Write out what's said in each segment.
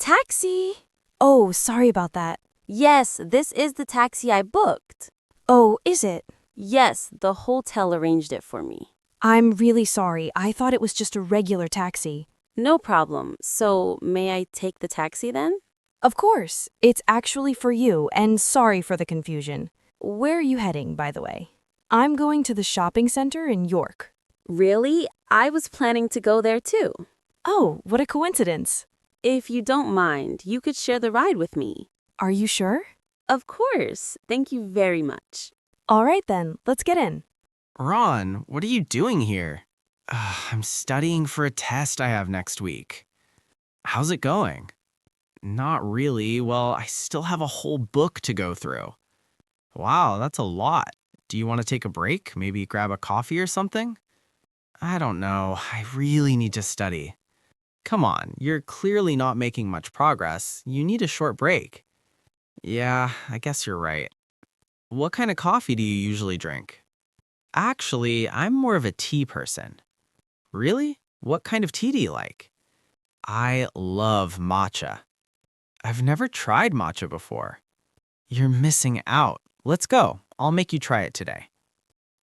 Taxi! Oh, sorry about that. Yes, this is the taxi I booked. Oh, is it? Yes, the hotel arranged it for me. I'm really sorry. I thought it was just a regular taxi. No problem. So, may I take the taxi then? Of course. It's actually for you, and sorry for the confusion. Where are you heading, by the way? I'm going to the shopping center in York. Really? I was planning to go there too. Oh, what a coincidence. If you don't mind, you could share the ride with me. Are you sure? Of course. Thank you very much. All right then, let's get in. Ron, what are you doing here? I'm studying for a test I have next week. How's it going? Not really. Well, I still have a whole book to go through. Wow, that's a lot. Do you want to take a break? Maybe grab a coffee or something? I don't know. I really need to study. Come on, you're clearly not making much progress. You need a short break. Yeah, I guess you're right. What kind of coffee do you usually drink? Actually, I'm more of a tea person. Really? What kind of tea do you like? I love matcha. I've never tried matcha before. You're missing out. Let's go. I'll make you try it today.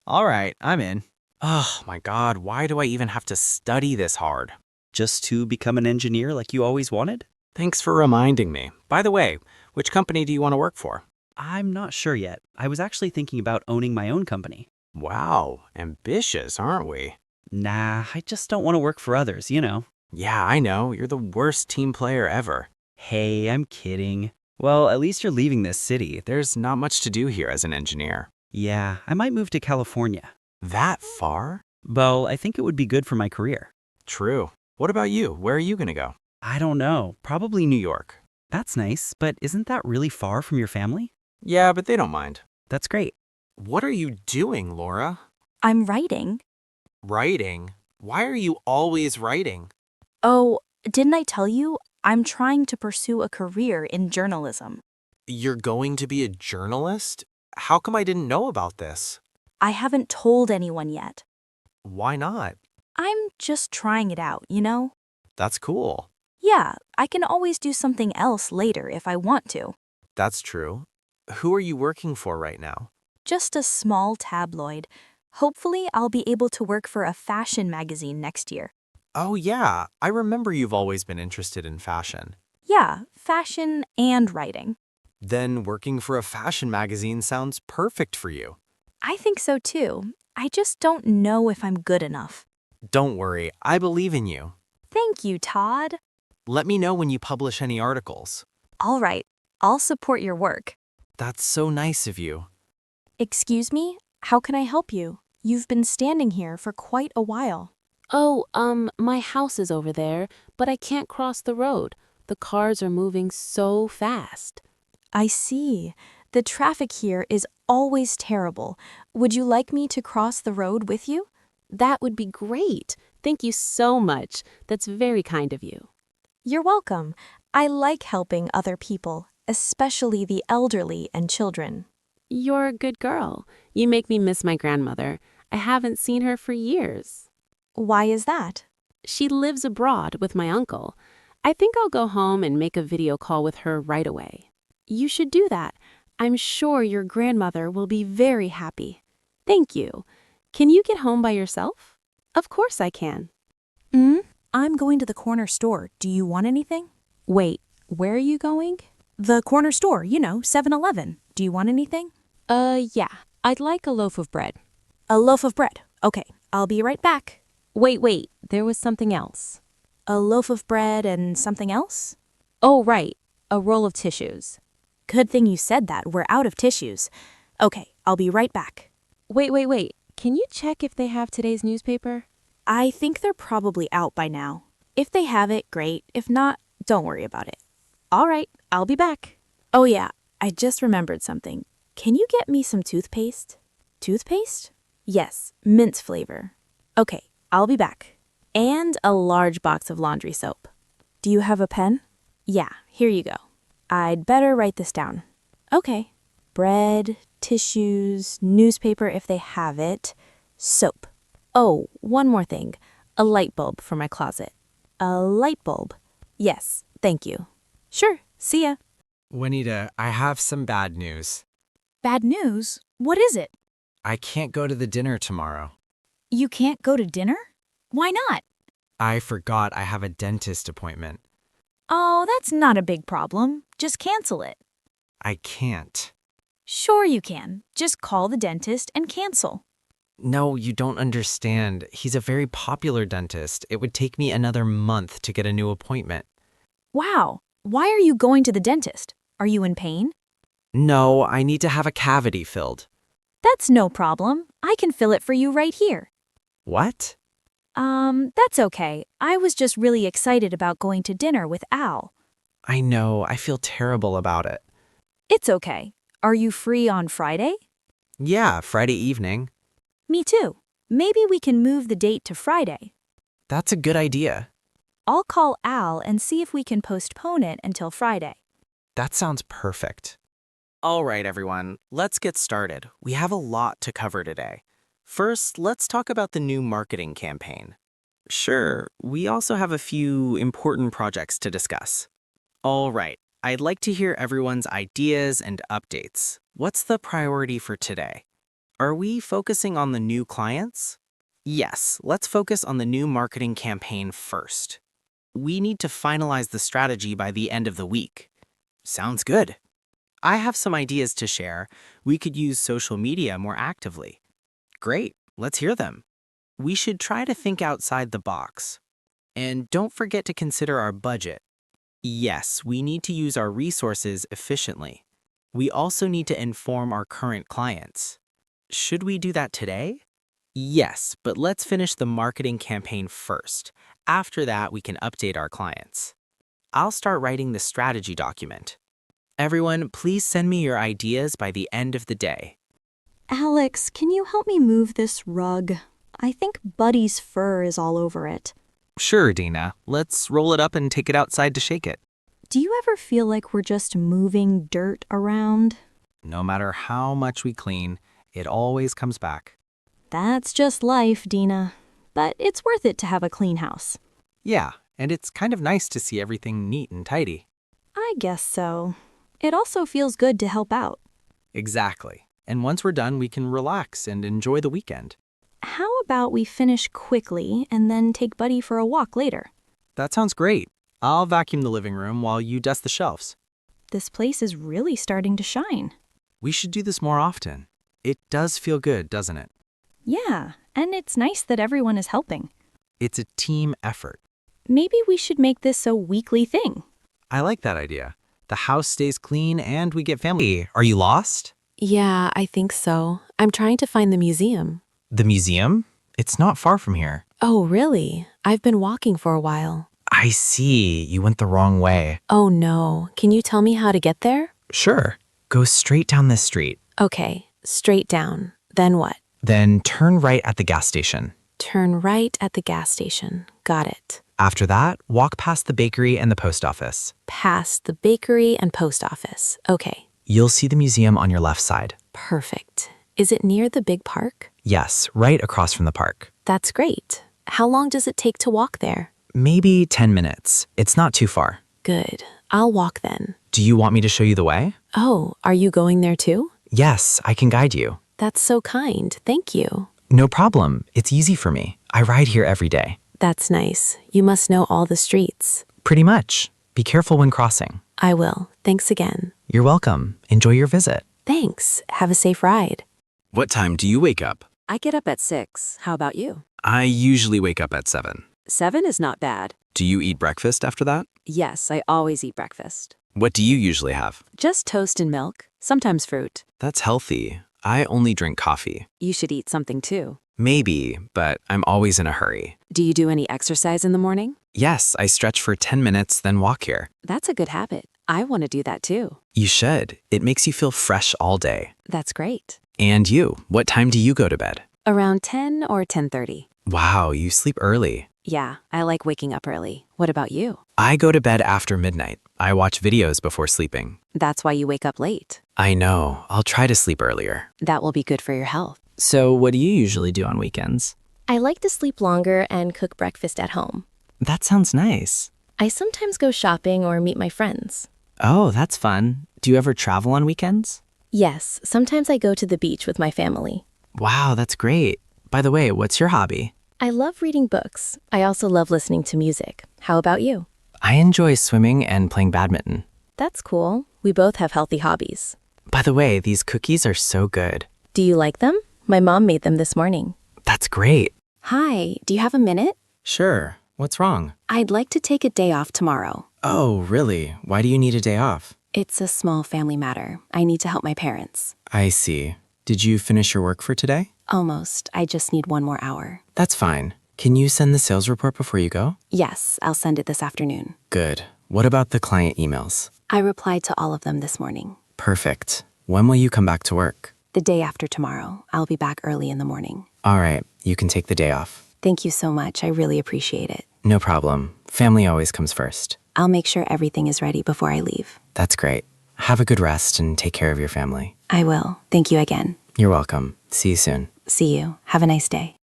All right, I'm in. Oh my God, why do I even have to study this hard? Just to become an engineer like you always wanted? Thanks for reminding me. By the way, which company do you want to work for? I'm not sure yet. I was actually thinking about owning my own company. Wow, ambitious, aren't we? Nah, I just don't want to work for others, you know. Yeah, I know. You're the worst team player ever. Hey, I'm kidding. Well, at least you're leaving this city. There's not much to do here as an engineer. Yeah, I might move to California. That far? Well, I think it would be good for my career. True. What about you? Where are you going to go? I don't know. Probably New York. That's nice, but isn't that really far from your family? Yeah, but they don't mind. That's great. What are you doing, Laura? I'm writing. Writing? Why are you always writing? Oh, didn't I tell you? I'm trying to pursue a career in journalism. You're going to be a journalist? How come I didn't know about this? I haven't told anyone yet. Why not? I'm just trying it out, you know? That's cool. Yeah, I can always do something else later if I want to. That's true. Who are you working for right now? Just a small tabloid. Hopefully, I'll be able to work for a fashion magazine next year. Oh yeah, I remember you've always been interested in fashion. Yeah, fashion and writing. Then working for a fashion magazine sounds perfect for you. I think so too. I just don't know if I'm good enough. Don't worry, I believe in you. Thank you, Todd. Let me know when you publish any articles. All right, I'll support your work. That's so nice of you. Excuse me, how can I help you? You've been standing here for quite a while. Oh, my house is over there, but I can't cross the road. The cars are moving so fast. I see. The traffic here is always terrible. Would you like me to cross the road with you? That would be great. Thank you so much. That's very kind of you. You're welcome. I like helping other people, especially the elderly and children. You're a good girl. You make me miss my grandmother. I haven't seen her for years. Why is that? She lives abroad with my uncle. I think I'll go home and make a video call with her right away. You should do that. I'm sure your grandmother will be very happy. Thank you. Can you get home by yourself? Of course I can. I'm going to the corner store. Do you want anything? Wait, where are you going? The corner store, 7-Eleven. Do you want anything? Yeah. I'd like a loaf of bread. A loaf of bread. Okay, I'll be right back. Wait, there was something else. A loaf of bread and something else? Oh, right. A roll of tissues. Good thing you said that. We're out of tissues. Okay, I'll be right back. Wait. Can you check if they have today's newspaper? I think they're probably out by now. If they have it, great. If not, don't worry about it. All right, I'll be back. Oh yeah, I just remembered something. Can you get me some toothpaste? Toothpaste? Yes, mint flavor. Okay, I'll be back. And a large box of laundry soap. Do you have a pen? Yeah, here you go. I'd better write this down. Okay. Bread, tissues, newspaper if they have it, soap. Oh, one more thing. A light bulb for my closet. A light bulb? Yes, thank you. Sure, see ya. Juanita, I have some bad news. Bad news? What is it? I can't go to the dinner tomorrow. You can't go to dinner? Why not? I forgot I have a dentist appointment. Oh, that's not a big problem. Just cancel it. I can't. Sure you can. Just call the dentist and cancel. No, you don't understand. He's a very popular dentist. It would take me another month to get a new appointment. Wow, why are you going to the dentist? Are you in pain? No, I need to have a cavity filled. That's no problem. I can fill it for you right here. What? That's okay. I was just really excited about going to dinner with Al. I know, I feel terrible about it. It's okay. Are you free on Friday? Yeah, Friday evening. Me too. Maybe we can move the date to Friday. That's a good idea. I'll call Al and see if we can postpone it until Friday. That sounds perfect. All right, everyone, let's get started. We have a lot to cover today. First, let's talk about the new marketing campaign. Sure, we also have a few important projects to discuss. All right, I'd like to hear everyone's ideas and updates. What's the priority for today? Are we focusing on the new clients? Yes, let's focus on the new marketing campaign first. We need to finalize the strategy by the end of the week. Sounds good. I have some ideas to share. We could use social media more actively. Great, let's hear them. We should try to think outside the box. And don't forget to consider our budget. Yes, we need to use our resources efficiently. We also need to inform our current clients. Should we do that today? Yes, but let's finish the marketing campaign first. After that, we can update our clients. I'll start writing the strategy document. Everyone, please send me your ideas by the end of the day. Alex, can you help me move this rug? I think Buddy's fur is all over it. Sure, Dina. Let's roll it up and take it outside to shake it. Do you ever feel like we're just moving dirt around? No matter how much we clean, it always comes back. That's just life, Dina. But it's worth it to have a clean house. Yeah, and it's kind of nice to see everything neat and tidy. I guess so. It also feels good to help out. Exactly. And once we're done, we can relax and enjoy the weekend. How about we finish quickly and then take Buddy for a walk later? That sounds great. I'll vacuum the living room while you dust the shelves. This place is really starting to shine. We should do this more often. It does feel good, doesn't it? Yeah, and it's nice that everyone is helping. It's a team effort. Maybe we should make this a weekly thing. I like that idea. The house stays clean and we get family. Hey, are you lost? Yeah, I think so. I'm trying to find the museum. The museum? It's not far from here. Oh, really? I've been walking for a while. I see. You went the wrong way. Oh no. Can you tell me how to get there? Sure. Go straight down this street. Okay, straight down. Then what? Then turn right at the gas station. Turn right at the gas station. Got it. After that, walk past the bakery and the post office. Past the bakery and post office. Okay, You'll see the museum on your left side. perfect. Is it near the big park? Yes, right across from the park. That's great. How long does it take to walk there? Maybe 10 minutes. It's not too far. Good. I'll walk then. Do you want me to show you the way? Oh, are you going there too? Yes, I can guide you. That's so kind. Thank you. No problem. It's easy for me. I ride here every day. That's nice. You must know all the streets. Pretty much. Be careful when crossing. I will. Thanks again. You're welcome. Enjoy your visit. Thanks. Have a safe ride. What time do you wake up? I get up at 6. How about you? I usually wake up at 7. 7 is not bad. Do you eat breakfast after that? Yes, I always eat breakfast. What do you usually have? Just toast and milk, sometimes fruit. That's healthy. I only drink coffee. You should eat something too. Maybe, but I'm always in a hurry. Do you do any exercise in the morning? Yes, I stretch for 10 minutes, then walk here. That's a good habit. I want to do that too. You should. It makes you feel fresh all day. That's great. And you, what time do you go to bed? Around 10 or 10:30. Wow, you sleep early. Yeah, I like waking up early. What about you? I go to bed after midnight. I watch videos before sleeping. That's why you wake up late. I know. I'll try to sleep earlier. That will be good for your health. So, what do you usually do on weekends? I like to sleep longer and cook breakfast at home. That sounds nice. I sometimes go shopping or meet my friends. Oh, that's fun. Do you ever travel on weekends? Yes, sometimes I go to the beach with my family. Wow, that's great. By the way, what's your hobby? I love reading books. I also love listening to music. How about you? I enjoy swimming and playing badminton. That's cool. We both have healthy hobbies. By the way, these cookies are so good. Do you like them? My mom made them this morning. That's great. Hi, do you have a minute? Sure. What's wrong? I'd like to take a day off tomorrow. Oh, really? Why do you need a day off? It's a small family matter. I need to help my parents. I see. Did you finish your work for today? Almost. I just need 1 more hour. That's fine. Can you send the sales report before you go? Yes, I'll send it this afternoon. Good. What about the client emails? I replied to all of them this morning. Perfect. When will you come back to work? The day after tomorrow. I'll be back early in the morning. All right, you can take the day off. Thank you so much. I really appreciate it. No problem. Family always comes first. I'll make sure everything is ready before I leave. That's great. Have a good rest and take care of your family. I will. Thank you again. You're welcome. See you soon. See you. Have a nice day.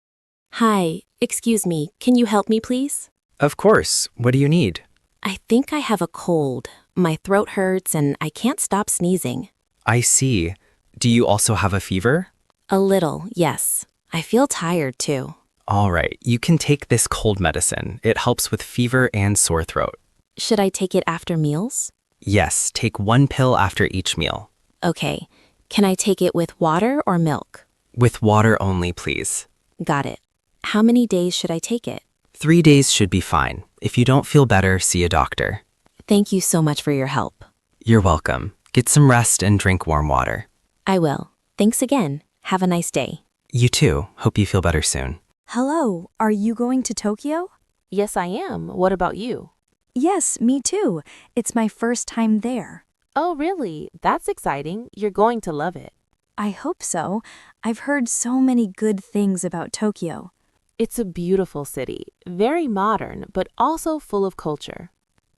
Hi, excuse me. Can you help me, please? Of course. What do you need? I think I have a cold. My throat hurts and I can't stop sneezing. I see. Do you also have a fever? A little, yes. I feel tired too. All right, you can take this cold medicine. It helps with fever and sore throat. Should I take it after meals? Yes, take 1 pill after each meal. Okay. Can I take it with water or milk? With water only, please. Got it. How many days should I take it? 3 days should be fine. If you don't feel better, see a doctor. Thank you so much for your help. You're welcome. Get some rest and drink warm water. I will. Thanks again. Have a nice day. You too. Hope you feel better soon. Hello, are you going to Tokyo? Yes, I am. What about you? Yes, me too. It's my first time there. Oh, really? That's exciting. You're going to love it. I hope so. I've heard so many good things about Tokyo. It's a beautiful city, very modern, but also full of culture.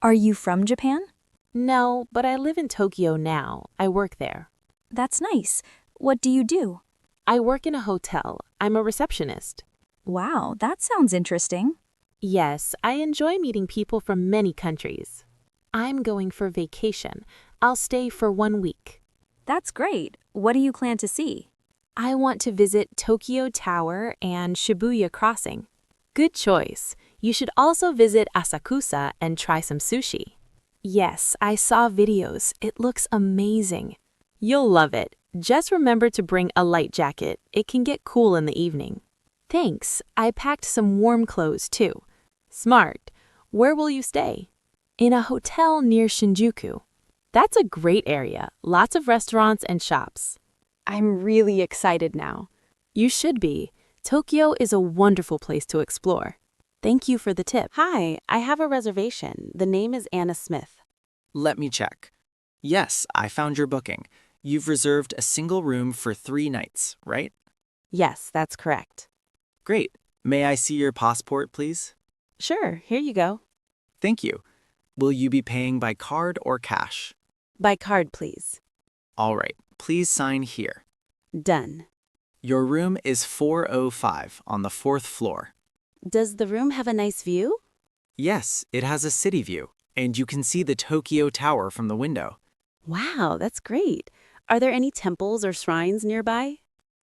Are you from Japan? No, but I live in Tokyo now. I work there. That's nice. What do you do? I work in a hotel. I'm a receptionist. Wow, that sounds interesting. Yes, I enjoy meeting people from many countries. I'm going for vacation. I'll stay for 1 week. That's great. What do you plan to see? I want to visit Tokyo Tower and Shibuya Crossing. Good choice. You should also visit Asakusa and try some sushi. Yes, I saw videos. It looks amazing. You'll love it. Just remember to bring a light jacket. It can get cool in the evening. Thanks. I packed some warm clothes too. Smart. Where will you stay? In a hotel near Shinjuku. That's a great area. Lots of restaurants and shops. I'm really excited now. You should be. Tokyo is a wonderful place to explore. Thank you for the tip. Hi, I have a reservation. The name is Anna Smith. Let me check. Yes, I found your booking. You've reserved a single room for 3 nights, right? Yes, that's correct. Great. May I see your passport, please? Sure, here you go. Thank you. Will you be paying by card or cash? By card, please. All right, please sign here. Done. Your room is 405 on the 4th floor. Does the room have a nice view? Yes, it has a city view, and you can see the Tokyo Tower from the window. Wow, that's great. Are there any temples or shrines nearby?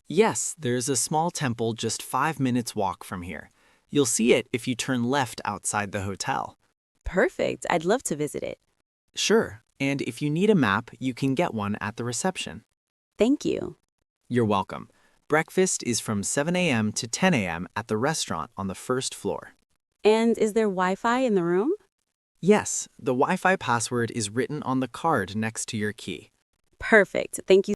Yes, there's a small temple just 5 minutes walk from here. You'll see it if you turn left outside the hotel. Perfect. I'd love to visit it. Sure, and if you need a map, you can get one at the reception. Thank you. You're welcome. Breakfast is from 7 a.m. to 10 a.m. at the restaurant on the 1st floor. And is there Wi-Fi in the room? Yes, the Wi-Fi password is written on the card next to your key. Perfect. Thank you